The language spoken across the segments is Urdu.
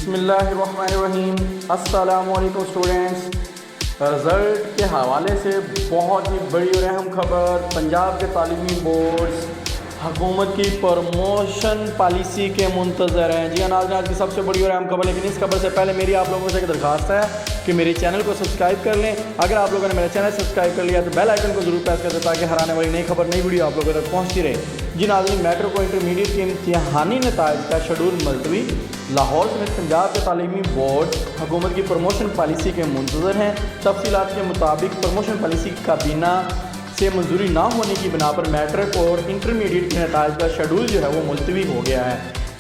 بسم اللہ الرحمن الرحیم۔ السلام علیکم اسٹوڈنٹس۔ رزلٹ کے حوالے سے بہت ہی بڑی اور اہم خبر، پنجاب کے تعلیمی بورڈز حکومت کی پروموشن پالیسی کے منتظر ہیں۔ جی ہاں ناظرین، آج کی سب سے بڑی اور اہم خبر، لیکن اس خبر سے پہلے میری آپ لوگوں سے ایک درخواست ہے کہ میرے چینل کو سبسکرائب کر لیں۔ اگر آپ لوگوں نے میرا چینل سبسکرائب کر لیا تو بیل آئیکن کو ضرور پریس کر دیں تاکہ ہر آنے والی نئی خبر، نئی ویڈیو آپ لوگوں تک پہنچتی رہے۔ جی ناظرین، میٹرک و انٹرمیڈیٹ کے امتحانی نتائج کا شیڈول ملتوی، لاہور سمیت پنجاب کے تعلیمی بورڈ حکومت کی پروموشن پالیسی کے منتظر ہیں۔ تفصیلات کے مطابق پروموشن پالیسی کابینہ سے منظوری نہ ہونے کی بنا پر میٹرک اور انٹرمیڈیٹ کے نتائج کا شیڈول جو ہے وہ ملتوی ہو گیا ہے۔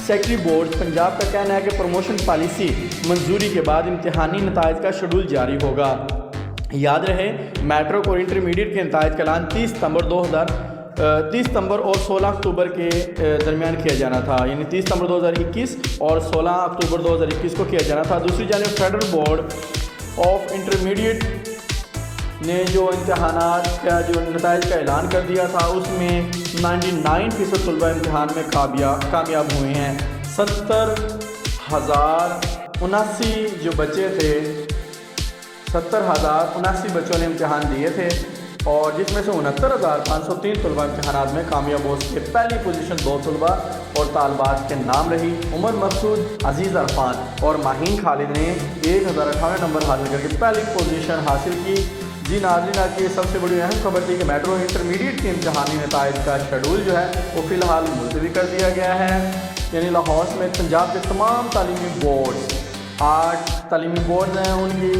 سیکرٹری بورڈ پنجاب کا کہنا ہے کہ پروموشن پالیسی منظوری کے بعد امتحانی نتائج کا شیڈول جاری ہوگا۔ یاد رہے، میٹرک اور انٹرمیڈیٹ کے نتائج کا اعلان 30 ستمبر اور 16 اکتوبر کے درمیان کیا جانا تھا، یعنی 30 ستمبر 2021 اور 16 اکتوبر 2021 کو کیا جانا تھا۔ دوسری جانب فیڈرل بورڈ آف انٹرمیڈیٹ نے جو امتحانات کا جو نتائج کا اعلان کر دیا تھا، اس میں 99% طلبہ امتحان میں کامیاب ہوئے ہیں۔ 70,079 جو بچے تھے، 70,079 بچوں نے امتحان دیے تھے، اور جس میں سے 69,503 طلبہ امتحانات میں کامیاب ہو سکے۔ پہلی پوزیشن 2 طلبہ اور طالبات کے نام رہی۔ عمر مسعود، عزیز عرفان اور ماہین خالد نے 1058 نمبر حاصل کر کے پہلی پوزیشن حاصل کی۔ جی ناظرین، آج کی سب سے بڑی اہم خبر تھی کہ میٹرو انٹرمیڈیٹ کے امتحانی نتائج کا شیڈول جو ہے وہ فی الحال ملتوی کر دیا گیا ہے، یعنی لاہور میں پنجاب کے تمام تعلیمی بورڈز، 8 تعلیمی بورڈز ہیں، ان کی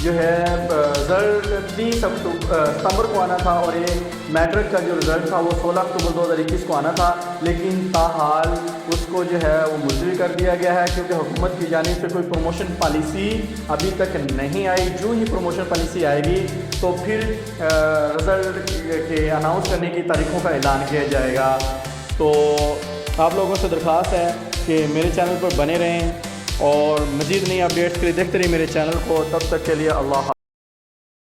جو ہے رزلٹ 30 ستمبر کو آنا تھا، اور یہ میٹرک کا جو رزلٹ تھا وہ 16 اکتوبر 2021 کو آنا تھا، لیکن تاحال اس کو جو ہے وہ ملتوی کر دیا گیا ہے، کیونکہ حکومت کی جانب سے کوئی پروموشن پالیسی ابھی تک نہیں آئی۔ جو ہی پروموشن پالیسی آئے گی تو پھر رزلٹ کے اناؤنس کرنے کی تاریخوں کا اعلان کیا جائے گا۔ تو آپ لوگوں سے درخواست ہے کہ میرے چینل پر بنے رہیں اور مزید نئی اپڈیٹس کے لیے دیکھتے رہیے میرے چینل کو۔ تب تک کے لیے اللہ حافظ۔